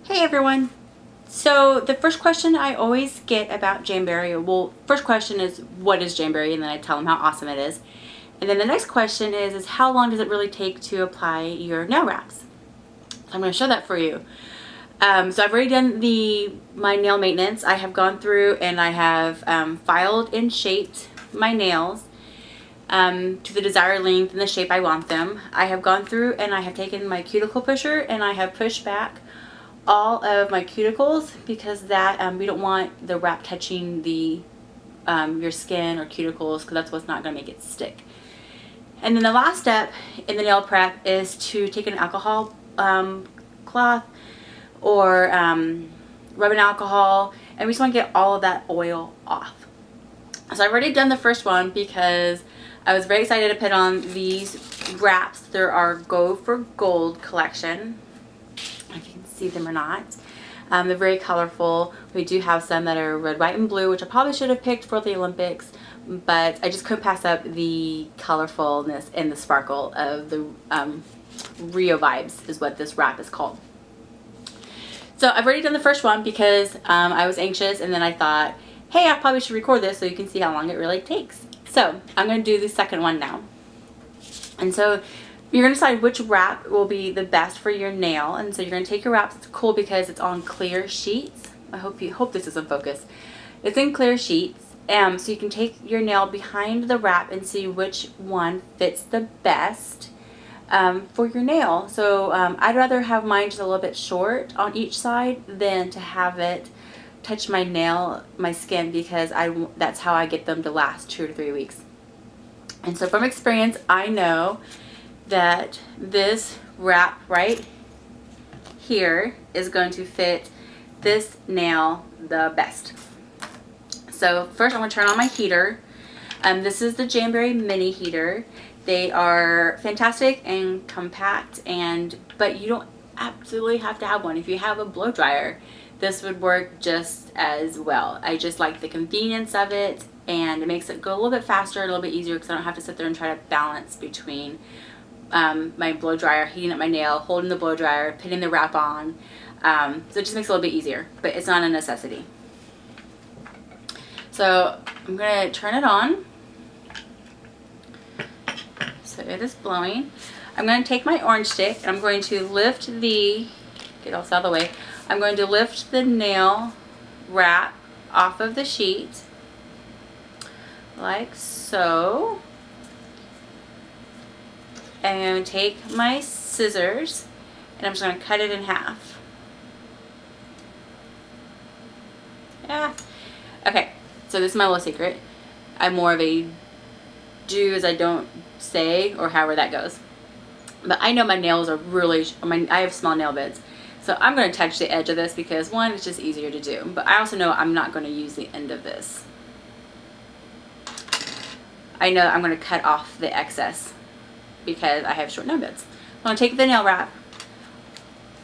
Hey everyone! So the first question I always get about Jamberry, well, first question is what is Jamberry, and then I tell them how awesome it is. And then the next question is how long does it really take to apply your nail wraps? So I'm going to show that for you. So I've already done my nail maintenance. I have gone through and I have filed and shaped my nails to the desired length and the shape I want them. I have gone through and I have taken my cuticle pusher and I have pushed back all of my cuticles because that we don't want the wrap touching the your skin or cuticles, because that's what's not going to make it stick. And then the last step in the nail prep is to take an alcohol cloth or rubbing alcohol, and we just want to get all of that oil off. So I've already done the first one because I was very excited to put on these wraps. They're our Go for Gold collection, if you can see them or not. They're very colorful. We do have some that are red, white, and blue, which I probably should have picked for the Olympics, but I just couldn't pass up the colorfulness and the sparkle of the Rio Vibes is what this wrap is called. So I've already done the first one because I was anxious, and then I thought, hey, I probably should record this so you can see how long it really takes. So I'm going to do the second one now. And so you're going to decide which wrap will be the best for your nail. And so you're going to take your wraps. It's cool because it's on clear sheets. I hope this is in focus. It's in clear sheets. So you can take your nail behind the wrap and see which one fits the best for your nail. So I'd rather have mine just a little bit short on each side than to have it touch my nail, my skin, because that's how I get them to last 2 to 3 weeks. And so from experience, I know that this wrap right here is going to fit this nail the best. So first I'm going to turn on my heater. This is the Jamberry mini heater. They are fantastic and compact, but you don't absolutely have to have one. If you have a blow dryer, this would work just as well. I just like the convenience of it, and it makes it go a little bit faster, a little bit easier, because I don't have to sit there and try to balance between my blow dryer, heating up my nail, holding the blow dryer, putting the wrap on. So it just makes it a little bit easier, but it's not a necessity. So I'm going to turn it on. So it is blowing. I'm going to take my orange stick and I'm going to lift get all this out of the way. I'm going to lift the nail wrap off of the sheet like so. And I'm going to take my scissors and I'm just going to cut it in half. Yeah. Okay, so this is my little secret. I'm more of a do as I don't say, or however that goes. But I know my nails are really, I have small nail beds. So I'm going to touch the edge of this because, one, it's just easier to do. But I also know I'm not going to use the end of this. I know I'm going to cut off the excess because I have short nail beds. I'm going to take the nail wrap.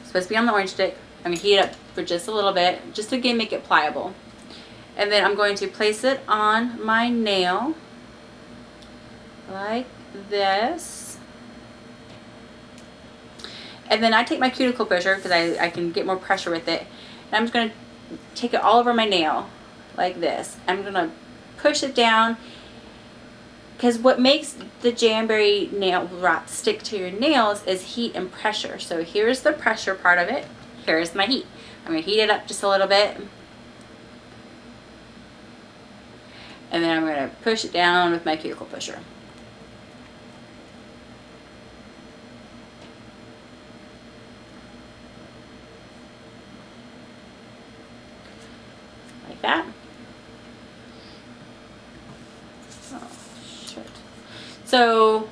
It's supposed to be on the orange stick. I'm going to heat it up for just a little bit, just to again make it pliable. And then I'm going to place it on my nail like this. And then I take my cuticle pusher because I can get more pressure with it. And I'm just going to take it all over my nail like this. I'm going to push it down, because what makes the Jamberry nail wrap stick to your nails is heat and pressure. So here's the pressure part of it. Here's my heat. I'm going to heat it up just a little bit. And then I'm going to push it down with my cuticle pusher. Like that. Oh, shit. So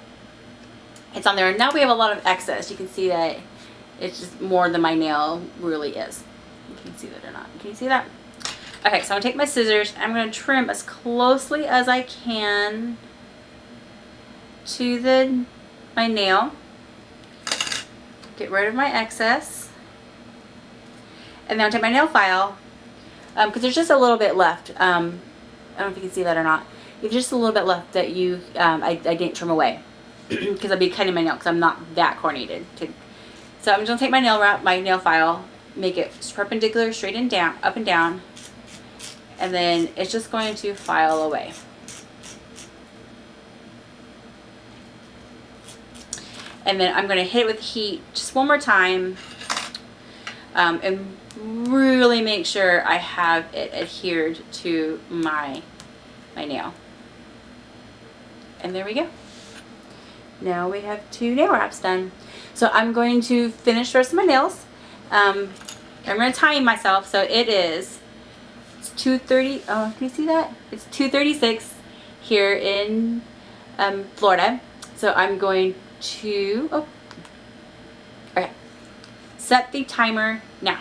it's on there. Now we have a lot of excess. You can see that it's just more than my nail really is. You can see that or not. Can you see that? Okay, so I'm going to take my scissors. I'm going to trim as closely as I can to my nail. Get rid of my excess. And then I'll take my nail file, because there's just a little bit left. I don't know if you can see that or not. There's just a little bit left that I didn't trim away because I'd be cutting my nail because I'm not that coordinated. So I'm just going to take my nail file, make it perpendicular, straight and down, up and down, and then it's just going to file away. And then I'm going to hit it with heat just one more time, and really make sure I have it adhered to my nail. And there we go. Now we have 2 nail wraps done. So I'm going to finish the rest of my nails. I'm going to time myself. So it's 2:30. Oh, can you see that? It's 2:36 here in Florida. So I'm going to okay, set the timer now.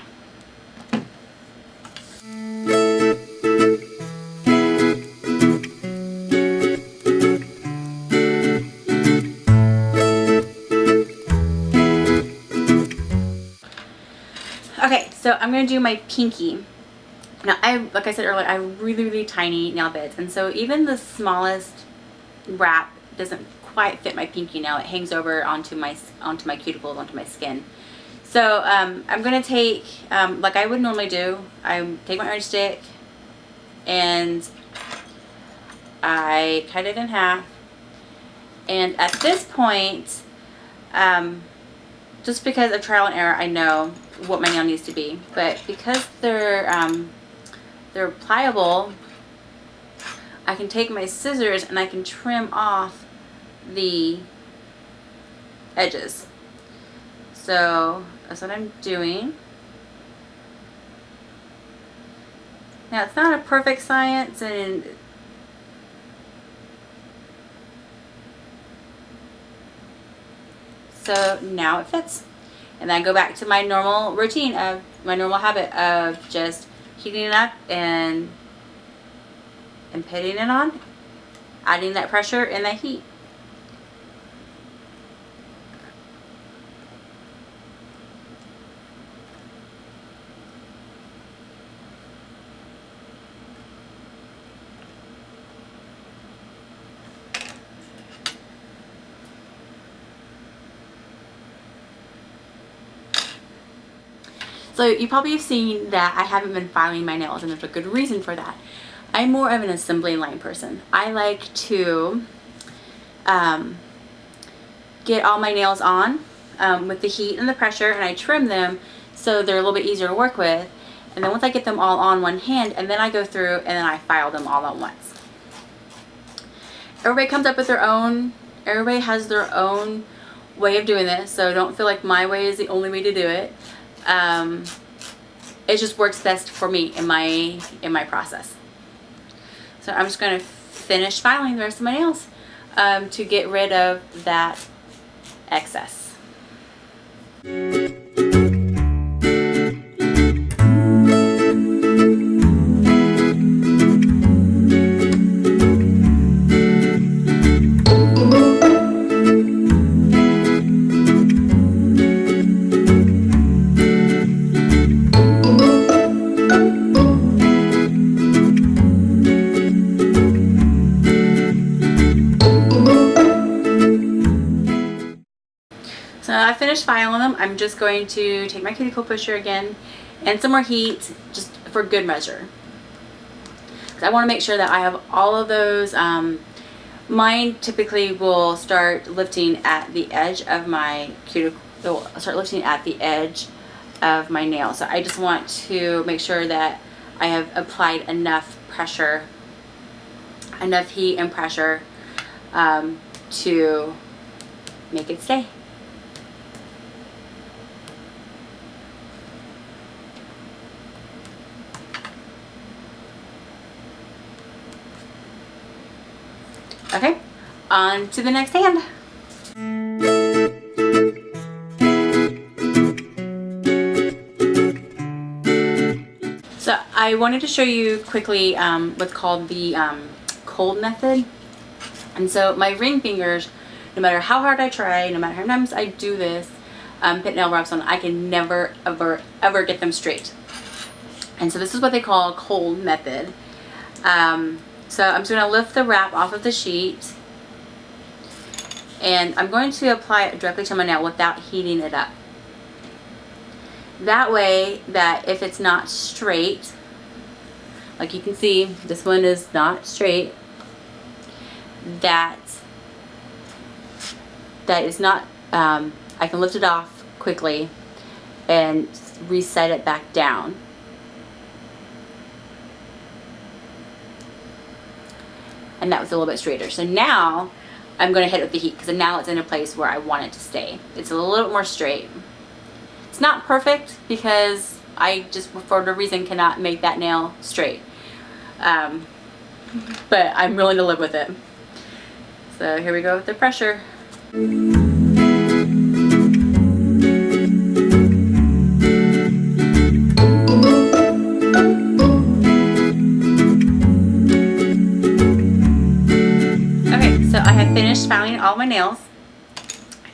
Okay, so I'm going to do my pinky. Now, like I said earlier, I have really tiny nail beds, and so even the smallest wrap doesn't quite fit my pinky nail. It hangs over onto my cuticles, onto my skin. So I'm going to take, like I would normally do, I take my orange stick and I cut it in half. And at this point, just because of trial and error, I know what my nail needs to be, but because they're pliable, I can take my scissors and I can trim off the edges. So that's what I'm doing. Now, it's not a perfect science, and so now it fits. And then I go back to my normal routine of my normal habit of just heating it up and putting it on, adding that pressure and that heat. So you probably have seen that I haven't been filing my nails, and there's a good reason for that. I'm more of an assembly line person. I like to get all my nails on with the heat and the pressure, and I trim them so they're a little bit easier to work with. And then once I get them all on one hand, and then I go through and then I file them all at once. Everybody comes up with their own, everybody has their own way of doing this, so don't feel like my way is the only way to do it. It just works best for me in my process. So I'm just going to finish filing the rest of my nails to get rid of that excess. So I finished filing them. I'm just going to take my cuticle pusher again and some more heat just for good measure. I want to make sure that I have all of those. Mine typically will start lifting at the edge of my cuticle. They'll start lifting at the edge of my nail. So I just want to make sure that I have applied enough pressure, enough heat and pressure to make it stay. Okay, on to the next hand. So I wanted to show you quickly what's called the cold method. And so my ring fingers, no matter how hard I try, no matter how many times I do this, put nail wraps on, I can never ever get them straight. And so this is what they call cold method. So I'm just going to lift the wrap off of the sheet, and I'm going to apply it directly to my nail without heating it up. That way that if it's not straight, like you can see, this one is not straight, that is not, I can lift it off quickly and reset it back down. And that was a little bit straighter. So now I'm going to hit it with the heat because now it's in a place where I want it to stay. It's a little bit more straight. It's not perfect because I just, for whatever reason, cannot make that nail straight. But I'm willing to live with it. So here we go with the pressure. Okay, so I have finished filing all my nails,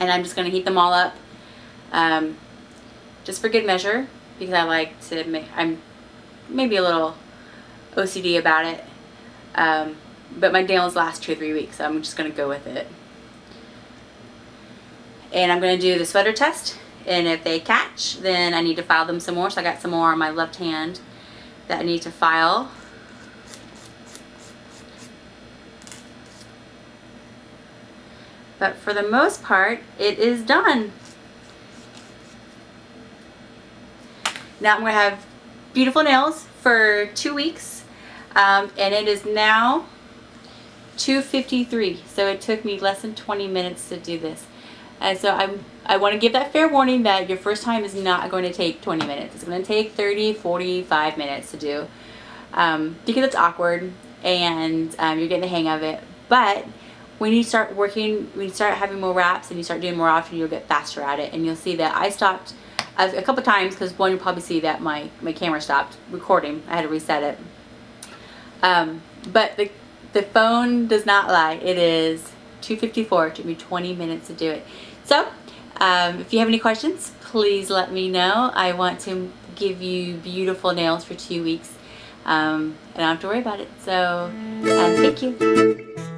and I'm just going to heat them all up, just for good measure, because I like to make, I'm maybe a little OCD about it, but my nails last 2 or 3 weeks, so I'm just going to go with it. And I'm going to do the sweater test, and if they catch, then I need to file them some more. So I got some more on my left hand that I need to file. But for the most part, it is done. Now I'm going to have beautiful nails for 2 weeks, and it is now 2:53. So it took me less than 20 minutes to do this. And so I want to give that fair warning that your first time is not going to take 20 minutes. It's going to take 30, 45 minutes to do, because it's awkward and you're getting the hang of it. But when you start working, when you start having more wraps and you start doing more often, you'll get faster at it. And you'll see that I stopped a couple times because one, you'll probably see that my camera stopped recording. I had to reset it. But the phone does not lie. It is 2:54. It took me 20 minutes to do it. So if you have any questions, please let me know. I want to give you beautiful nails for 2 weeks, and I don't have to worry about it. So thank you.